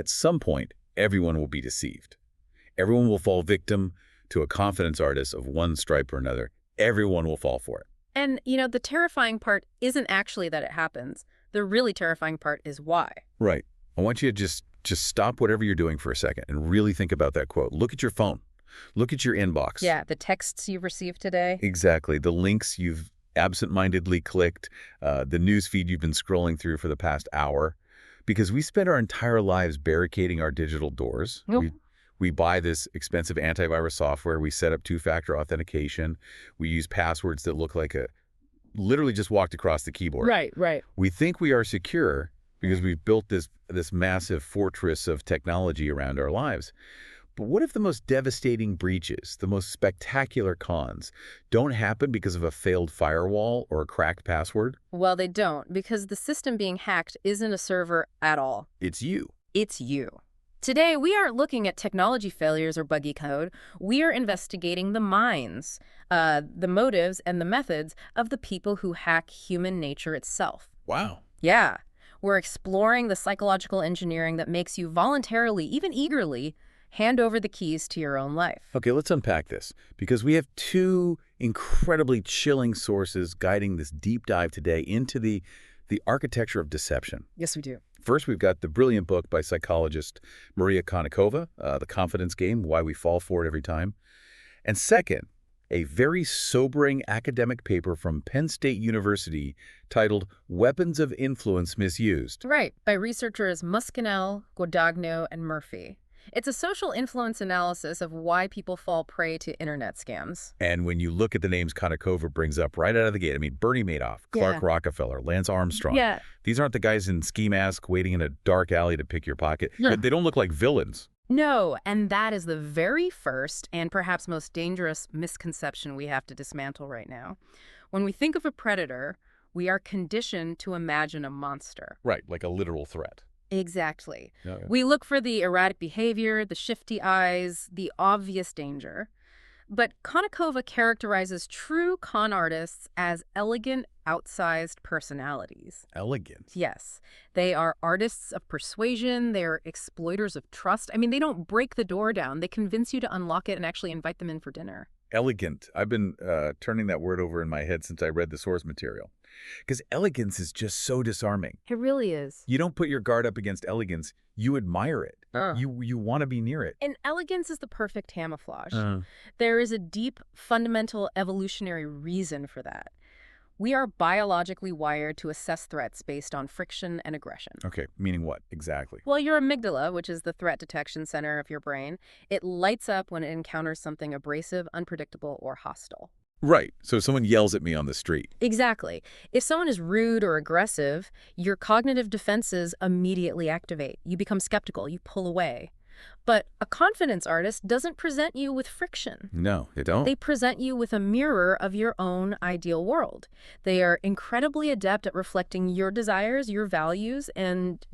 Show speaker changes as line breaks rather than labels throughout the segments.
At some point, everyone will be deceived. Everyone will fall victim to a confidence artist of one stripe or another. Everyone will fall for it.
And, the terrifying part isn't actually that it happens. The really terrifying part is why.
Right. I want you to just stop whatever you're doing for a second and really think about that quote. Look at your phone. Look at your inbox.
Yeah, the texts you've received today.
Exactly. The links you've absent-mindedly clicked, the news feed you've been scrolling through for the past hour. Because we spend our entire lives barricading our digital doors.
Nope.
We buy this expensive antivirus software. We set up two-factor authentication. We use passwords that look like literally just walked across the keyboard.
Right.
We think we are secure because we've built this massive fortress of technology around our lives. But what if the most devastating breaches, the most spectacular cons, don't happen because of a failed firewall or a cracked password?
Well, they don't, because the system being hacked isn't a server at all.
It's you.
It's you. Today, we aren't looking at technology failures or buggy code. We are investigating the minds, the motives, and the methods of the people who hack human nature itself.
Wow.
Yeah. We're exploring the psychological engineering that makes you voluntarily, even eagerly, hand over the keys to your own life.
Okay, let's unpack this, because we have two incredibly chilling sources guiding this deep dive today into the architecture of deception.
Yes, we do.
First, we've got the brilliant book by psychologist Maria Konnikova, The Confidence Game, Why We Fall For It Every Time. And second, a very sobering academic paper from Penn State University titled Weapons of Influence Misused.
Right, by researchers Muscanel, Guadagno, and Murphy. It's a social influence analysis of why people fall prey to internet scams.
And when you look at the names Konnikova brings up right out of the gate, I mean, Bernie Madoff, Clark Rockefeller, Lance Armstrong.
Yeah.
These aren't the guys in ski masks waiting in a dark alley to pick your pocket.
Yeah.
They don't look like villains.
No, and that is the very first and perhaps most dangerous misconception we have to dismantle right now. When we think of a predator, we are conditioned to imagine a monster.
Right, like a literal threat.
Exactly.
Okay.
We look for the erratic behavior, the shifty eyes, the obvious danger. But Konnikova characterizes true con artists as elegant, outsized personalities.
Elegant.
Yes. They are artists of persuasion. They're exploiters of trust. I mean, they don't break the door down. They convince you to unlock it and actually invite them in for dinner.
Elegant. I've been turning that word over in my head since I read the source material. Because elegance is just so disarming.
It really is.
You don't put your guard up against elegance. You admire it. You want to be near it.
And elegance is the perfect camouflage. There is a deep, fundamental evolutionary reason for that. We are biologically wired to assess threats based on friction and aggression.
Okay, meaning what exactly?
Well, your amygdala, which is the threat detection center of your brain, it lights up when it encounters something abrasive, unpredictable, or hostile.
Right. So if someone yells at me on the street.
Exactly. If someone is rude or aggressive, your cognitive defenses immediately activate. You become skeptical. You pull away. But a confidence artist doesn't present you with friction.
No, they don't.
They present you with a mirror of your own ideal world. They are incredibly adept at reflecting your desires, your values, and,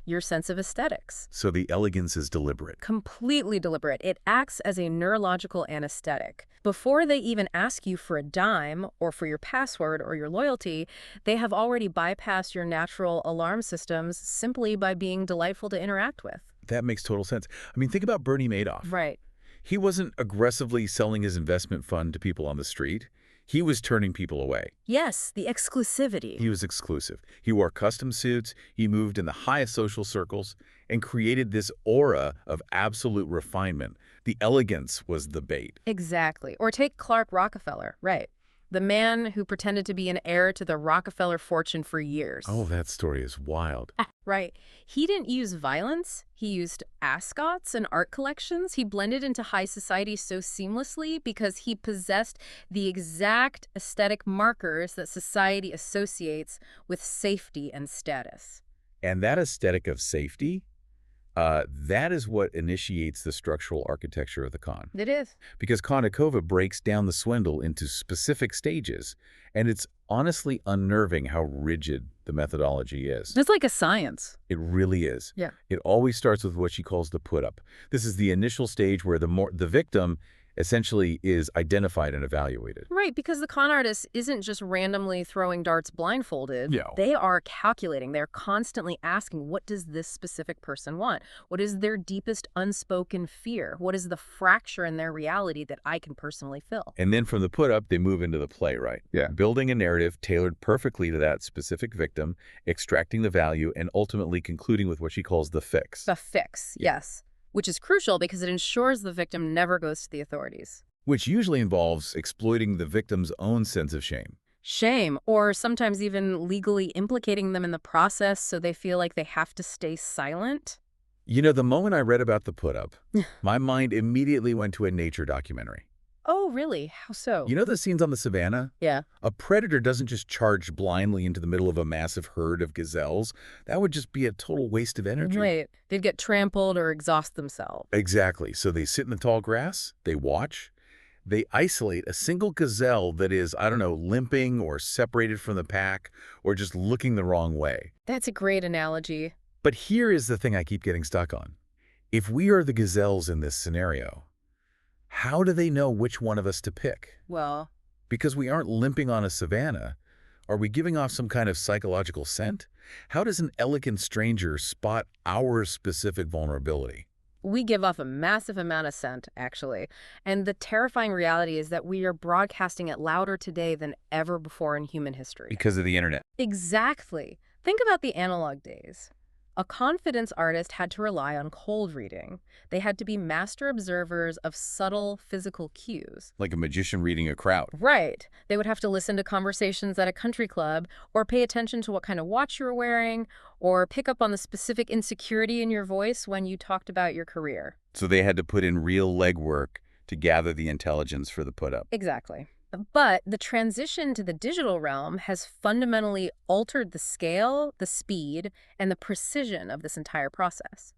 your sense of aesthetics.
So the elegance is deliberate.
Completely deliberate. It acts as a neurological anesthetic. Before they even ask you for a dime or for your password or your loyalty, they have already bypassed your natural alarm systems simply by being delightful to interact with.
That makes total sense. I mean, think about Bernie Madoff.
Right.
He wasn't aggressively selling his investment fund to people on the street. He was turning people away.
Yes, the exclusivity.
He was exclusive. He wore custom suits, he moved in the highest social circles, and created this aura of absolute refinement. The elegance was the bait.
Exactly. Or take Clark Rockefeller, right? The man who pretended to be an heir to the Rockefeller fortune for years.
Oh, that story is wild.
Right. He didn't use violence. He used ascots and art collections. He blended into high society so seamlessly because he possessed the exact aesthetic markers that society associates with safety and status.
And that aesthetic of safety, that is what initiates the structural architecture of the con.
It is.
Because Konnikova breaks down the swindle into specific stages, and it's honestly unnerving how rigid the methodology is.
It's like a science.
It really is.
Yeah.
It always starts with what she calls the put-up. This is the initial stage where the victim essentially is identified and evaluated.
Right, because the con artist isn't just randomly throwing darts blindfolded.
Yeah.
They are calculating. They're constantly asking, what does this specific person want? What is their deepest unspoken fear? What is the fracture in their reality that I can personally fill?
And then from the put-up, they move into the playwright.
Yeah.
Building a narrative tailored perfectly to that specific victim, extracting the value, and ultimately concluding with what she calls the fix.
The fix,
Yeah.
yes. Which is crucial because it ensures the victim never goes to the authorities.
Which usually involves exploiting the victim's own sense of shame.
Shame, or sometimes even legally implicating them in the process so they feel like they have to stay silent.
You know, the moment I read about the put-up, my mind immediately went to a nature documentary.
Oh, really? How so?
You know the scenes on the savannah?
Yeah.
A predator doesn't just charge blindly into the middle of a massive herd of gazelles. That would just be a total waste of energy.
Right. They'd get trampled or exhaust themselves.
Exactly. So they sit in the tall grass, they watch, they isolate a single gazelle that is, I don't know, limping or separated from the pack or just looking the wrong way.
That's a great analogy.
But here is the thing I keep getting stuck on. If we are the gazelles in this scenario, how do they know which one of us to pick?
Well,
Because we aren't limping on a savanna. Are we giving off some kind of psychological scent? How does an elegant stranger spot our specific vulnerability?
we give off a massive amount of scent, actually. And the terrifying reality is that we are broadcasting it louder today than ever before in human history.
Because of the internet.
Exactly. Think about the analog days. A confidence artist had to rely on cold reading. They had to be master observers of subtle physical cues.
Like a magician reading a crowd.
Right. They would have to listen to conversations at a country club, or pay attention to what kind of watch you were wearing, or pick up on the specific insecurity in your voice when you talked about your career.
So they had to put in real legwork to gather the intelligence for the put-up.
Exactly. But the transition to the digital realm has fundamentally altered the scale, the speed, and the precision of this entire process.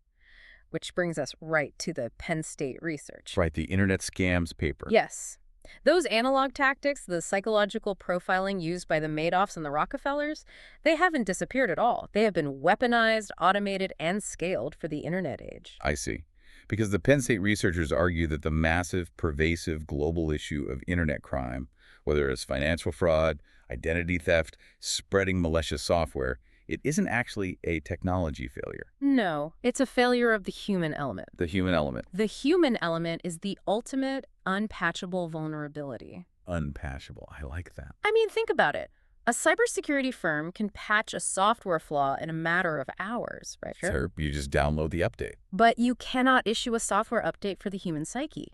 Which brings us right to the Penn State research.
Right, the internet scams paper.
Yes. Those analog tactics, the psychological profiling used by the Madoffs and the Rockefellers, they haven't disappeared at all. They have been weaponized, automated, and scaled for the internet age.
I see. Because the Penn State researchers argue that the massive, pervasive global issue of internet crime, whether it's financial fraud, identity theft, spreading malicious software, it isn't actually a technology failure.
No, it's a failure of the human element.
The human element.
The human element is the ultimate unpatchable vulnerability.
Unpatchable. I like that.
I mean, think about it. A cybersecurity firm can patch a software flaw in a matter of hours, right?
So you just download the update.
But you cannot issue a software update for the human psyche.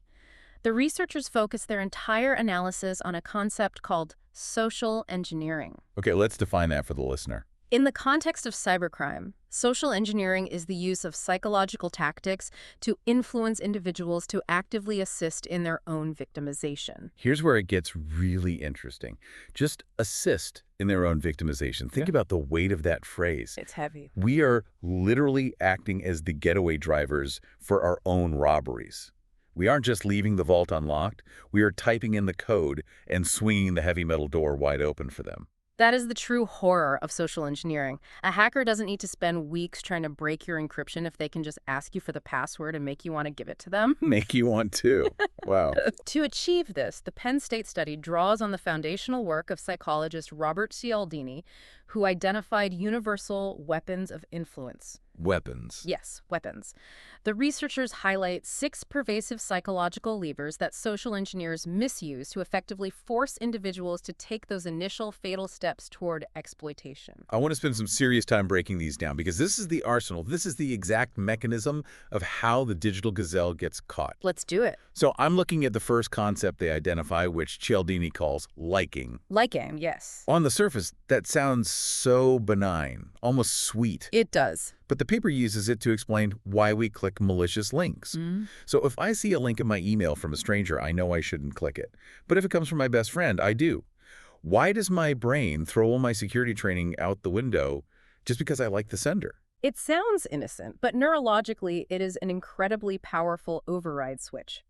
The researchers focus their entire analysis on a concept called social engineering.
Okay, let's define that for the listener.
In the context of cybercrime, social engineering is the use of psychological tactics to influence individuals to actively assist in their own victimization.
Here's where it gets really interesting. Just assist in their own victimization. Think about the weight of that phrase.
It's heavy.
We are literally acting as the getaway drivers for our own robberies. We aren't just leaving the vault unlocked. We are typing in the code and swinging the heavy metal door wide open for them.
That is the true horror of social engineering. A hacker doesn't need to spend weeks trying to break your encryption if they can just ask you for the password and make you want to give it to them.
Make you want to. Wow.
To achieve this, the Penn State study draws on the foundational work of psychologist Robert Cialdini, who identified universal weapons of influence.
Weapons.
Yes, weapons. The researchers highlight 6 pervasive psychological levers that social engineers misuse to effectively force individuals to take those initial fatal steps toward exploitation.
I want to spend some serious time breaking these down because this is the arsenal. This is the exact mechanism of how the digital gazelle gets caught.
Let's do it.
So I'm looking at the first concept they identify, which Cialdini calls liking.
Liking, yes.
On the surface, that sounds so benign, almost sweet.
It does.
But the paper uses it to explain why we click malicious links. So if I see a link in my email from a stranger, I know I shouldn't click it. But if it comes from my best friend, I do. Why does my brain throw all my security training out the window just because I like the sender?
It sounds innocent, but neurologically, it is an incredibly powerful override switch.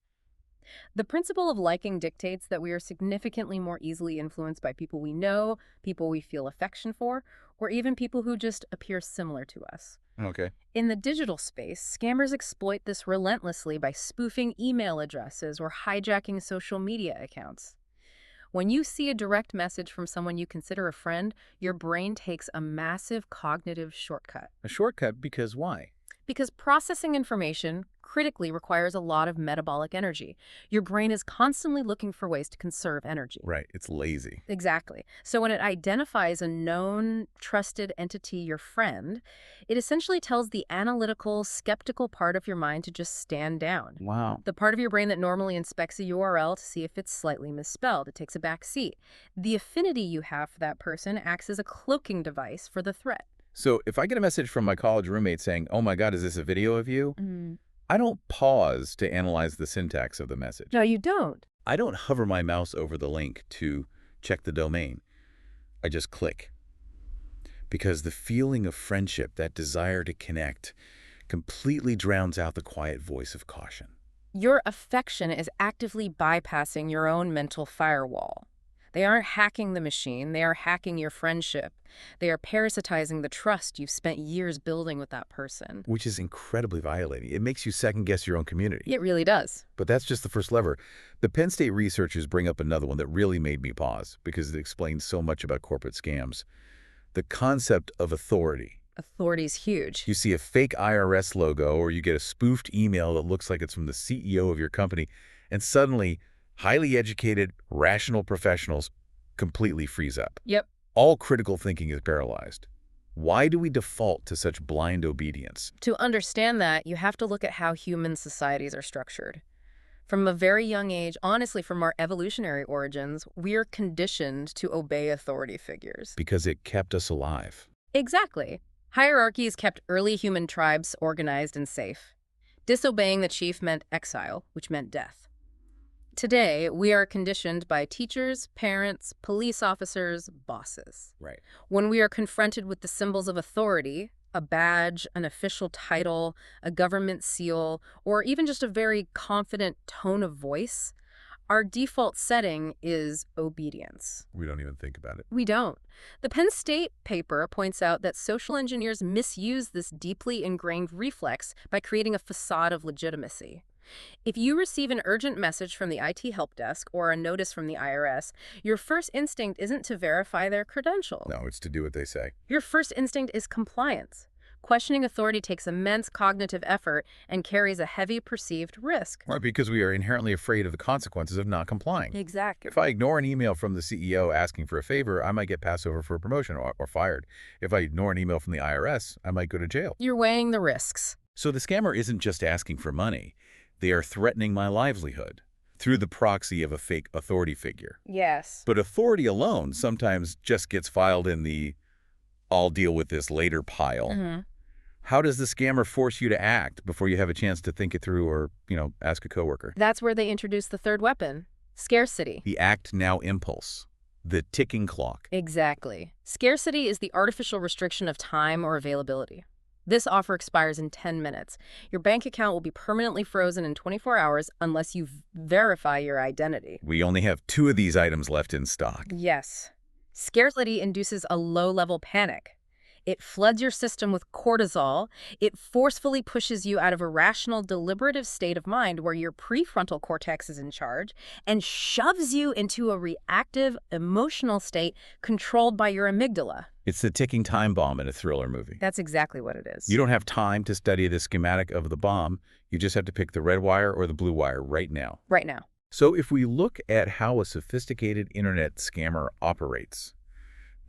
The principle of liking dictates that we are significantly more easily influenced by people we know, people we feel affection for, or even people who just appear similar to us.
Okay.
In the digital space, scammers exploit this relentlessly by spoofing email addresses or hijacking social media accounts. When you see a direct message from someone you consider a friend, your brain takes a massive cognitive shortcut.
A shortcut because why?
Because processing information critically requires a lot of metabolic energy. Your brain is constantly looking for ways to conserve energy.
Right. It's lazy.
Exactly. So when it identifies a known, trusted entity, your friend, it essentially tells the analytical, skeptical part of your mind to just stand down.
Wow.
The part of your brain that normally inspects a URL to see if it's slightly misspelled, it takes a back seat. The affinity you have for that person acts as a cloaking device for the threat.
So if I get a message from my college roommate saying, "Oh my God, is this a video of you?" I don't pause to analyze the syntax of the message.
No, you don't.
I don't hover my mouse over the link to check the domain. I just click. Because the feeling of friendship, that desire to connect, completely drowns out the quiet voice of caution.
Your affection is actively bypassing your own mental firewall. They aren't hacking the machine, they are hacking your friendship. They are parasitizing the trust you've spent years building with that person.
Which is incredibly violating. It makes you second-guess your own community.
It really does.
But that's just the first lever. The Penn State researchers bring up another one that really made me pause because it explains so much about corporate scams. The concept of authority.
Authority's huge.
You see a fake IRS logo or you get a spoofed email that looks like it's from the CEO of your company, and suddenly highly educated, rational professionals completely freeze up.
Yep.
All critical thinking is paralyzed. Why do we default to such blind obedience?
To understand that, you have to look at how human societies are structured. From a very young age, honestly, from our evolutionary origins, we are conditioned to obey authority figures.
Because it kept us alive.
Exactly. Hierarchies kept early human tribes organized and safe. Disobeying the chief meant exile, which meant death. Today, we are conditioned by teachers, parents, police officers, bosses.
Right.
When we are confronted with the symbols of authority, a badge, an official title, a government seal, or even just a very confident tone of voice, our default setting is obedience.
We don't even think about it.
We don't. The Penn State paper points out that social engineers misuse this deeply ingrained reflex by creating a facade of legitimacy. If you receive an urgent message from the IT help desk or a notice from the IRS, your first instinct isn't to verify their credentials.
No, it's to do what they say.
Your first instinct is compliance. Questioning authority takes immense cognitive effort and carries a heavy perceived risk.
Right, because we are inherently afraid of the consequences of not complying.
Exactly.
If I ignore an email from the CEO asking for a favor, I might get passed over for a promotion or fired. If I ignore an email from the IRS, I might go to jail.
You're weighing the risks.
So the scammer isn't just asking for money. They are threatening my livelihood through the proxy of a fake authority figure.
Yes.
But authority alone sometimes just gets filed in the "I'll deal with this later" pile. How does the scammer force you to act before you have a chance to think it through or, ask a coworker?
That's where they introduce the third weapon, scarcity.
The act now impulse, the ticking clock.
Exactly. Scarcity is the artificial restriction of time or availability. This offer expires in 10 minutes. Your bank account will be permanently frozen in 24 hours unless you verify your identity.
We only have 2 of these items left in stock.
Yes. Scarcity induces a low-level panic. It floods your system with cortisol. It forcefully pushes you out of a rational, deliberative state of mind where your prefrontal cortex is in charge and shoves you into a reactive, emotional state controlled by your amygdala.
It's the ticking time bomb in a thriller movie.
That's exactly what it is.
You don't have time to study the schematic of the bomb. You just have to pick the red wire or the blue wire right now.
Right now.
So if we look at how a sophisticated internet scammer operates,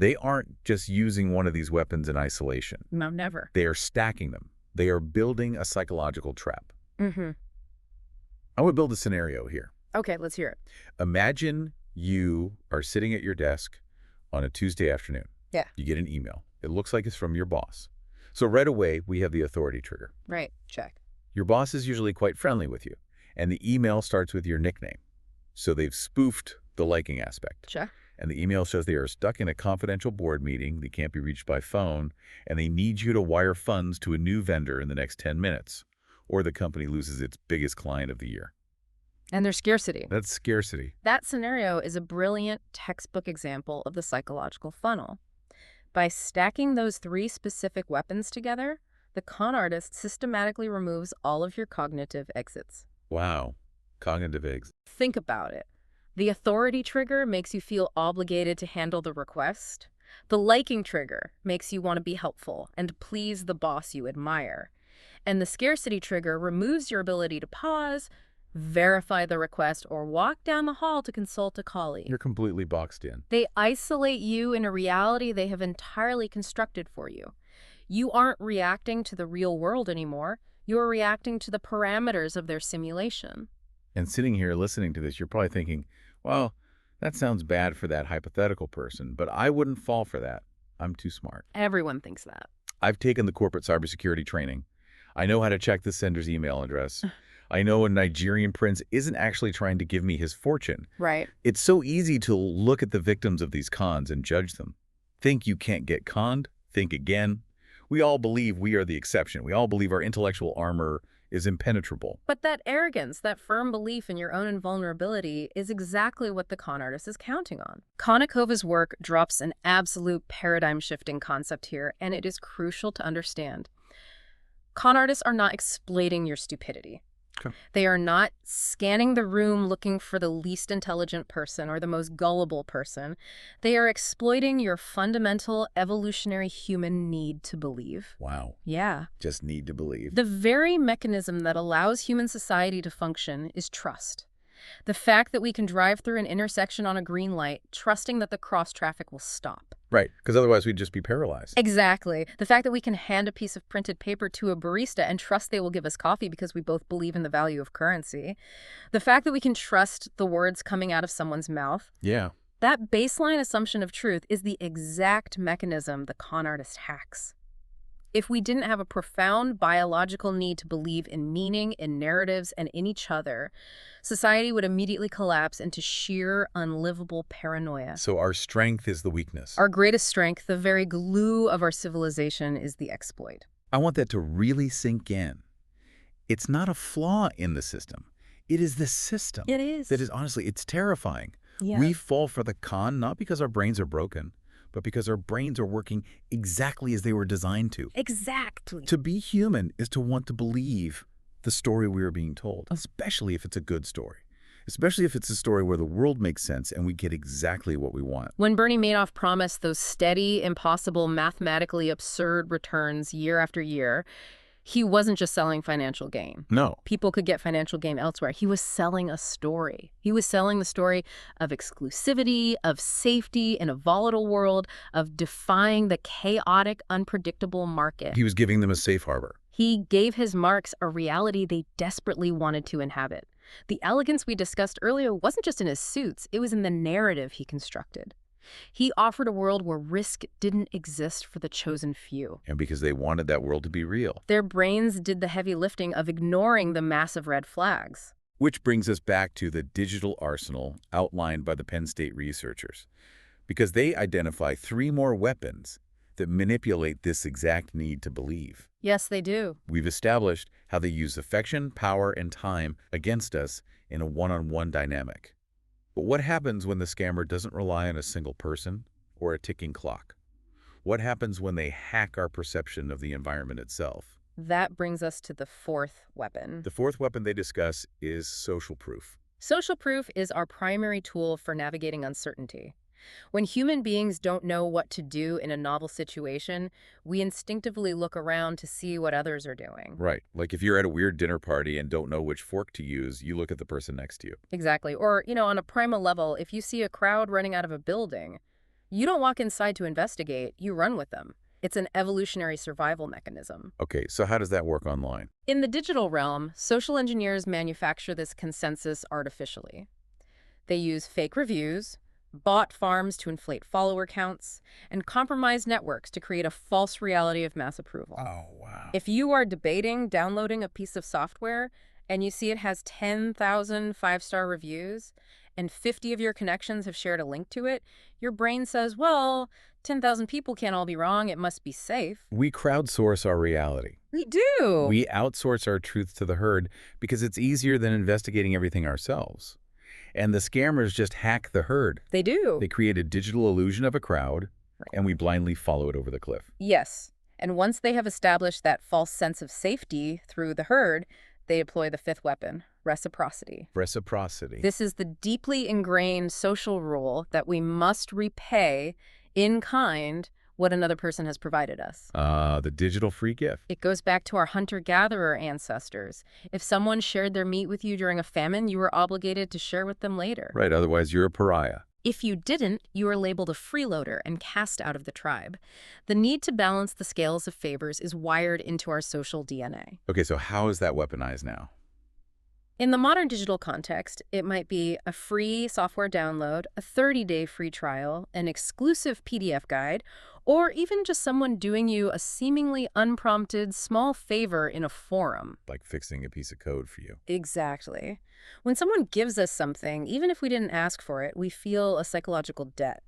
they aren't just using one of these weapons in isolation.
No, never.
They are stacking them. They are building a psychological trap.
Mm-hmm.
I want to build a scenario here.
Okay, let's hear it.
Imagine you are sitting at your desk on a Tuesday afternoon.
Yeah.
You get an email. It looks like it's from your boss. So right away, we have the authority trigger.
Right, check.
Your boss is usually quite friendly with you, and the email starts with your nickname. So they've spoofed the liking aspect.
Check.
And the email says they are stuck in a confidential board meeting, they can't be reached by phone, and they need you to wire funds to a new vendor in the next 10 minutes, or the company loses its biggest client of the year.
And their scarcity.
That's scarcity.
That scenario is a brilliant textbook example of the psychological funnel. By stacking those three specific weapons together, the con artist systematically removes all of your cognitive exits.
Wow. Cognitive eggs.
Think about it. The authority trigger makes you feel obligated to handle the request. The liking trigger makes you want to be helpful and please the boss you admire. And the scarcity trigger removes your ability to pause, verify the request, or walk down the hall to consult a colleague.
You're completely boxed in.
They isolate you in a reality they have entirely constructed for you. You aren't reacting to the real world anymore. You're reacting to the parameters of their simulation.
And sitting here listening to this, you're probably thinking, well, that sounds bad for that hypothetical person, but I wouldn't fall for that. I'm too smart.
Everyone thinks that.
I've taken the corporate cybersecurity training. I know how to check the sender's email address. I know a Nigerian prince isn't actually trying to give me his fortune.
Right.
It's so easy to look at the victims of these cons and judge them. Think you can't get conned? Think again. We all believe we are the exception. We all believe our intellectual armor is impenetrable.
But that arrogance, that firm belief in your own invulnerability is exactly what the con artist is counting on. Konikova's work drops an absolute paradigm-shifting concept here, and it is crucial to understand. Con artists are not exploiting your stupidity.
Okay.
They are not scanning the room looking for the least intelligent person or the most gullible person. They are exploiting your fundamental evolutionary human need to believe.
Wow.
Yeah.
Just need to believe.
The very mechanism that allows human society to function is trust. The fact that we can drive through an intersection on a green light, trusting that the cross traffic will stop.
Right, because otherwise we'd just be paralyzed.
Exactly. The fact that we can hand a piece of printed paper to a barista and trust they will give us coffee because we both believe in the value of currency. The fact that we can trust the words coming out of someone's mouth.
Yeah.
That baseline assumption of truth is the exact mechanism the con artist hacks. If we didn't have a profound biological need to believe in meaning, in narratives, and in each other, society would immediately collapse into sheer, unlivable paranoia.
So our strength is the weakness.
Our greatest strength, the very glue of our civilization, is the exploit.
I want that to really sink in. It's not a flaw in the system. It is the system.
It is.
That is, honestly, it's terrifying.
Yeah.
We fall for the con not because our brains are broken, but because our brains are working exactly as they were designed to.
Exactly.
To be human is to want to believe the story we are being told, especially if it's a good story. Especially if it's a story where the world makes sense and we get exactly what we want.
When Bernie Madoff promised those steady, impossible, mathematically absurd returns year after year, he wasn't just selling financial gain.
No.
People could get financial gain elsewhere. He was selling a story. He was selling the story of exclusivity, of safety in a volatile world, of defying the chaotic, unpredictable market.
He was giving them a safe harbor.
He gave his marks a reality they desperately wanted to inhabit. The elegance we discussed earlier wasn't just in his suits, it was in the narrative he constructed. He offered a world where risk didn't exist for the chosen few.
And because they wanted that world to be real.
Their brains did the heavy lifting of ignoring the massive red flags.
Which brings us back to the digital arsenal outlined by the Penn State researchers. Because they identify 3 more weapons that manipulate this exact need to believe.
Yes, they do.
We've established how they use affection, power, and time against us in a one-on-one dynamic. But what happens when the scammer doesn't rely on a single person or a ticking clock? What happens when they hack our perception of the environment itself?
That brings us to the 4th weapon.
The 4th weapon they discuss is social proof.
Social proof is our primary tool for navigating uncertainty. When human beings don't know what to do in a novel situation, we instinctively look around to see what others are doing.
Right. Like if you're at a weird dinner party and don't know which fork to use, you look at the person next to you.
Exactly. Or, on a primal level, if you see a crowd running out of a building, you don't walk inside to investigate, you run with them. It's an evolutionary survival mechanism.
Okay, so how does that work online?
In the digital realm, social engineers manufacture this consensus artificially. They use fake reviews, bot farms to inflate follower counts, and compromised networks to create a false reality of mass approval.
Oh, wow.
If you are debating downloading a piece of software and you see it has 10,000 5-star reviews and 50 of your connections have shared a link to it, your brain says, well, 10,000 people can't all be wrong. It must be safe.
We crowdsource our reality.
We do.
We outsource our truth to the herd because it's easier than investigating everything ourselves. And the scammers just hack the herd.
They do.
They create a digital illusion of a crowd, and we blindly follow it over the cliff.
Yes. And once they have established that false sense of safety through the herd, they employ the fifth weapon, reciprocity.
Reciprocity.
This is the deeply ingrained social rule that we must repay in kind what another person has provided us.
The digital free gift.
It goes back to our hunter-gatherer ancestors. If someone shared their meat with you during a famine, you were obligated to share with them later.
Right, otherwise you're a pariah.
If you didn't, you were labeled a freeloader and cast out of the tribe. The need to balance the scales of favors is wired into our social DNA.
Okay, so how is that weaponized now?
In the modern digital context, it might be a free software download, a 30-day free trial, an exclusive PDF guide, or even just someone doing you a seemingly unprompted small favor in a forum.
Like fixing a piece of code for you.
Exactly. When someone gives us something, even if we didn't ask for it, we feel a psychological debt.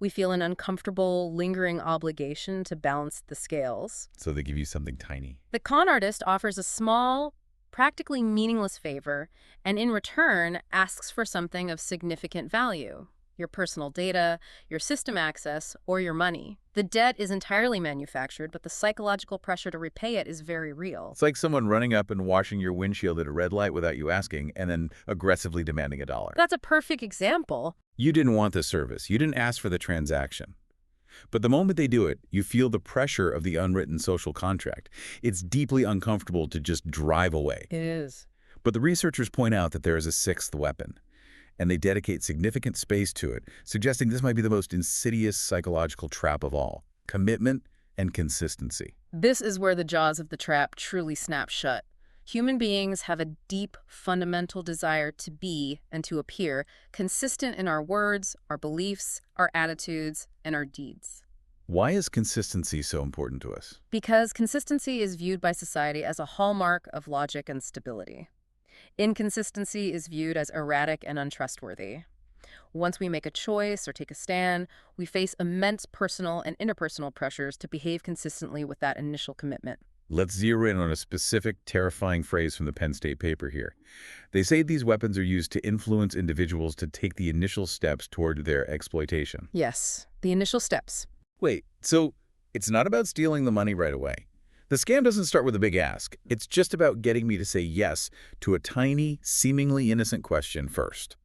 We feel an uncomfortable, lingering obligation to balance the scales.
So they give you something tiny.
The con artist offers a small, practically meaningless favor, and in return asks for something of significant value. Your personal data, your system access, or your money. The debt is entirely manufactured, but the psychological pressure to repay it is very real.
It's like someone running up and washing your windshield at a red light without you asking, and then aggressively demanding $1.
That's a perfect example.
You didn't want the service. You didn't ask for the transaction. But the moment they do it, you feel the pressure of the unwritten social contract. It's deeply uncomfortable to just drive away.
It is.
But the researchers point out that there is a sixth weapon, and they dedicate significant space to it, suggesting this might be the most insidious psychological trap of all: commitment and consistency.
This is where the jaws of the trap truly snap shut. Human beings have a deep, fundamental desire to be and to appear consistent in our words, our beliefs, our attitudes, and our deeds.
Why is consistency so important to us?
Because consistency is viewed by society as a hallmark of logic and stability. Inconsistency is viewed as erratic and untrustworthy. Once we make a choice or take a stand, we face immense personal and interpersonal pressures to behave consistently with that initial commitment.
Let's zero in on a specific, terrifying phrase from the Penn State paper here. They say these weapons are used to influence individuals to take the initial steps toward their exploitation.
Yes, the initial steps.
Wait, so it's not about stealing the money right away. The scam doesn't start with a big ask. It's just about getting me to say yes to a tiny, seemingly innocent question first.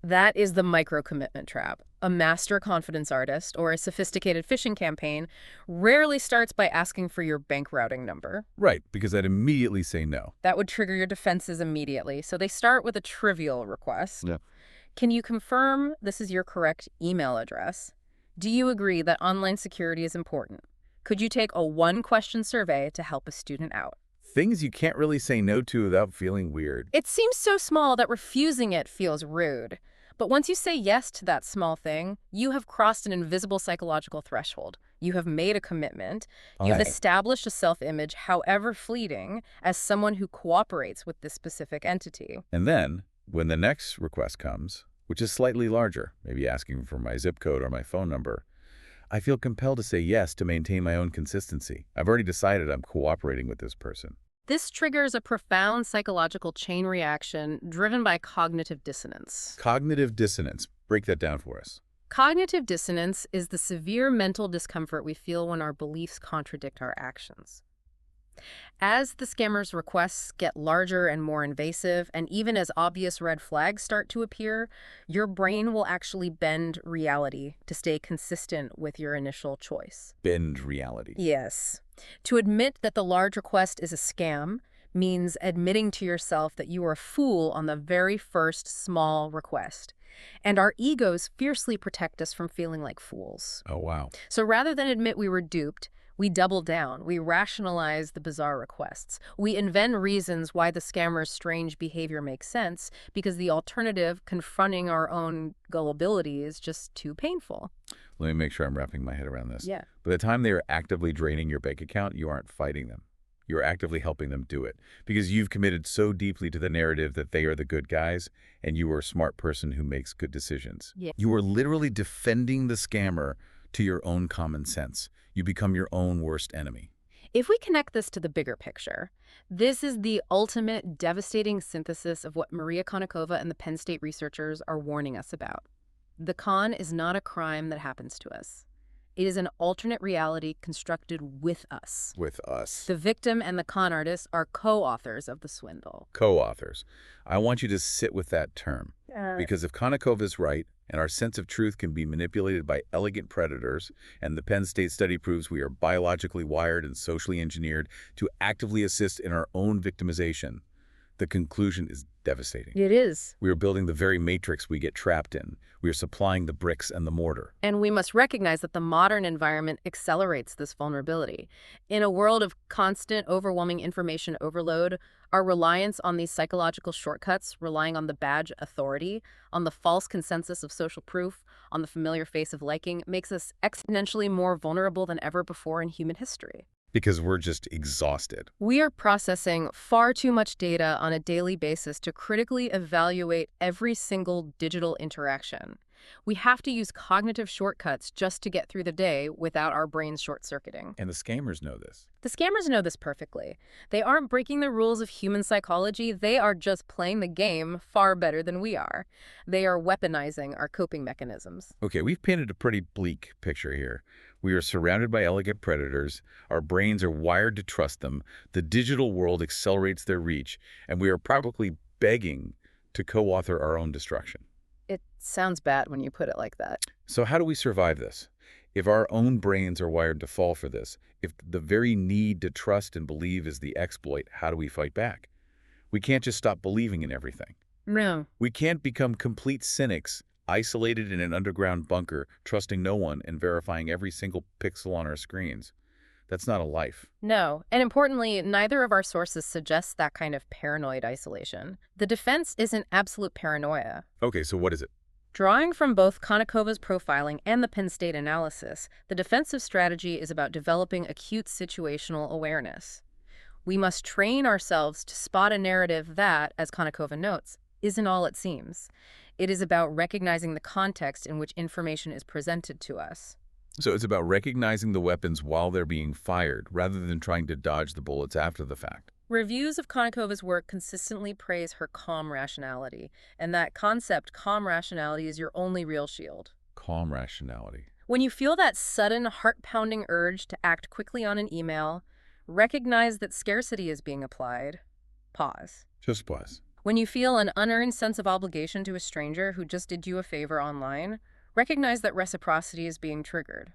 That is the micro-commitment trap. A master confidence artist or a sophisticated phishing campaign rarely starts by asking for your bank routing number.
Right, because I'd immediately say no.
That would trigger your defenses immediately, so they start with a trivial request.
Yeah.
Can you confirm this is your correct email address? Do you agree that online security is important? Could you take a one-question survey to help a student out?
Things you can't really say no to without feeling weird.
It seems so small that refusing it feels rude. But once you say yes to that small thing, you have crossed an invisible psychological threshold. You have made a commitment. You've established a self-image, however fleeting, as someone who cooperates with this specific entity.
And then, when the next request comes, which is slightly larger, maybe asking for my zip code or my phone number, I feel compelled to say yes to maintain my own consistency. I've already decided I'm cooperating with this person.
This triggers a profound psychological chain reaction driven by cognitive dissonance.
Cognitive dissonance. Break that down for us.
Cognitive dissonance is the severe mental discomfort we feel when our beliefs contradict our actions. As the scammer's requests get larger and more invasive, and even as obvious red flags start to appear, your brain will actually bend reality to stay consistent with your initial choice.
Bend reality.
Yes. To admit that the large request is a scam means admitting to yourself that you are a fool on the very first small request. And our egos fiercely protect us from feeling like fools.
Oh, wow.
So rather than admit we were duped, we double down. We rationalize the bizarre requests. We invent reasons why the scammer's strange behavior makes sense because the alternative, confronting our own gullibility, is just too painful.
Let me make sure I'm wrapping my head around this.
Yeah.
By the time they are actively draining your bank account, you aren't fighting them. You're actively helping them do it because you've committed so deeply to the narrative that they are the good guys and you are a smart person who makes good decisions.
Yeah.
You are literally defending the scammer to your own common sense. You become your own worst enemy.
If we connect this to the bigger picture, this is the ultimate devastating synthesis of what Maria Konnikova and the Penn State researchers are warning us about. The con is not a crime that happens to us. It is an alternate reality constructed with us.
With us.
The victim and the con artist are co-authors of the swindle.
Co-authors. I want you to sit with that term. Because if Konnikova is right, and our sense of truth can be manipulated by elegant predators, and the Penn State study proves we are biologically wired and socially engineered to actively assist in our own victimization, the conclusion is devastating.
It is.
We are building the very matrix we get trapped in. We are supplying the bricks and the mortar.
And we must recognize that the modern environment accelerates this vulnerability. In a world of constant, overwhelming information overload, our reliance on these psychological shortcuts, relying on the badge authority, on the false consensus of social proof, on the familiar face of liking, makes us exponentially more vulnerable than ever before in human history.
Because we're just exhausted.
We are processing far too much data on a daily basis to critically evaluate every single digital interaction. We have to use cognitive shortcuts just to get through the day without our brains short-circuiting.
And the scammers know this.
The scammers know this perfectly. They aren't breaking the rules of human psychology. They are just playing the game far better than we are. They are weaponizing our coping mechanisms.
Okay, we've painted a pretty bleak picture here. We are surrounded by elegant predators. Our brains are wired to trust them. The digital world accelerates their reach, and we are probably begging to co-author our own destruction.
It sounds bad when you put it like that.
So how do we survive this? If our own brains are wired to fall for this, if the very need to trust and believe is the exploit, how do we fight back? We can't just stop believing in everything.
No.
We can't become complete cynics, isolated in an underground bunker, trusting no one and verifying every single pixel on our screens. That's not a life.
No, and importantly, neither of our sources suggests that kind of paranoid isolation. The defense isn't absolute paranoia.
Okay, so what is it?
Drawing from both Konnikova's profiling and the Penn State analysis, the defensive strategy is about developing acute situational awareness. We must train ourselves to spot a narrative that, as Konnikova notes, isn't all it seems. It is about recognizing the context in which information is presented to us.
So it's about recognizing the weapons while they're being fired, rather than trying to dodge the bullets after the fact.
Reviews of Konnikova's work consistently praise her calm rationality, and that concept, calm rationality, is your only real shield.
Calm rationality.
When you feel that sudden, heart-pounding urge to act quickly on an email, recognize that scarcity is being applied. Pause.
Just pause.
When you feel an unearned sense of obligation to a stranger who just did you a favor online, recognize that reciprocity is being triggered.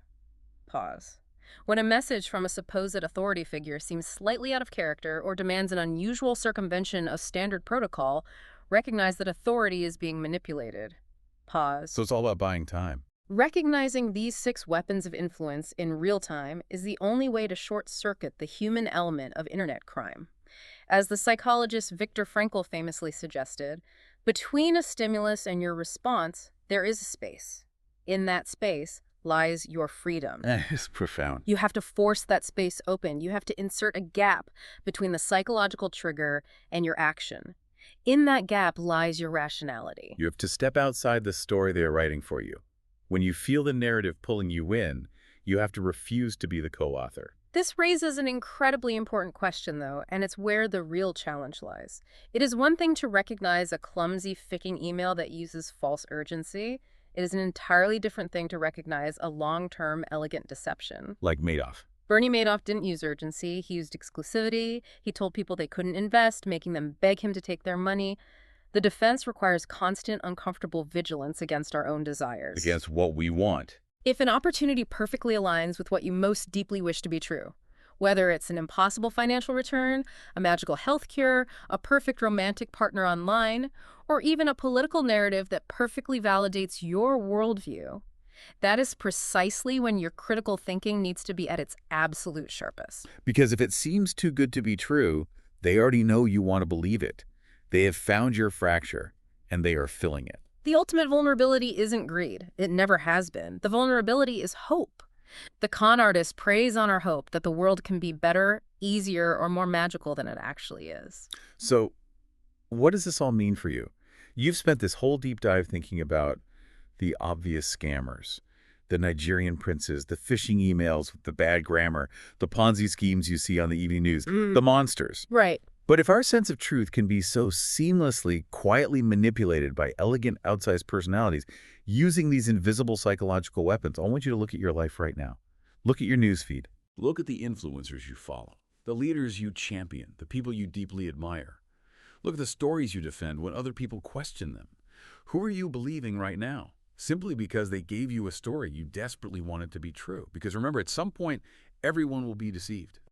Pause. When a message from a supposed authority figure seems slightly out of character or demands an unusual circumvention of standard protocol, recognize that authority is being manipulated. Pause.
So it's all about buying time.
Recognizing these 6 weapons of influence in real time is the only way to short-circuit the human element of internet crime. As the psychologist Viktor Frankl famously suggested, between a stimulus and your response, there is a space. In that space lies your freedom.
It's profound.
You have to force that space open. You have to insert a gap between the psychological trigger and your action. In that gap lies your rationality.
You have to step outside the story they are writing for you. When you feel the narrative pulling you in, you have to refuse to be the co-author.
This raises an incredibly important question, though, and it's where the real challenge lies. It is one thing to recognize a clumsy, phishing email that uses false urgency. It is an entirely different thing to recognize a long-term, elegant deception.
Like Madoff.
Bernie Madoff didn't use urgency. He used exclusivity. He told people they couldn't invest, making them beg him to take their money. The defense requires constant, uncomfortable vigilance against our own desires.
Against what we want.
If an opportunity perfectly aligns with what you most deeply wish to be true, whether it's an impossible financial return, a magical health cure, a perfect romantic partner online, or even a political narrative that perfectly validates your worldview, that is precisely when your critical thinking needs to be at its absolute sharpest.
Because if it seems too good to be true, they already know you want to believe it. They have found your fracture, and they are filling it.
The ultimate vulnerability isn't greed. It never has been. The vulnerability is hope. The con artist preys on our hope that the world can be better, easier, or more magical than it actually is.
So, what does this all mean for you? You've spent this whole deep dive thinking about the obvious scammers. The Nigerian princes, the phishing emails with the bad grammar, the Ponzi schemes you see on the evening news, the monsters.
Right.
But if our sense of truth can be so seamlessly, quietly manipulated by elegant, outsized personalities using these invisible psychological weapons, I want you to look at your life right now. Look at your newsfeed. Look at the influencers you follow, the leaders you champion, the people you deeply admire. Look at the stories you defend when other people question them. Who are you believing right now? Simply because they gave you a story you desperately wanted to be true. Because remember, at some point, everyone will be deceived.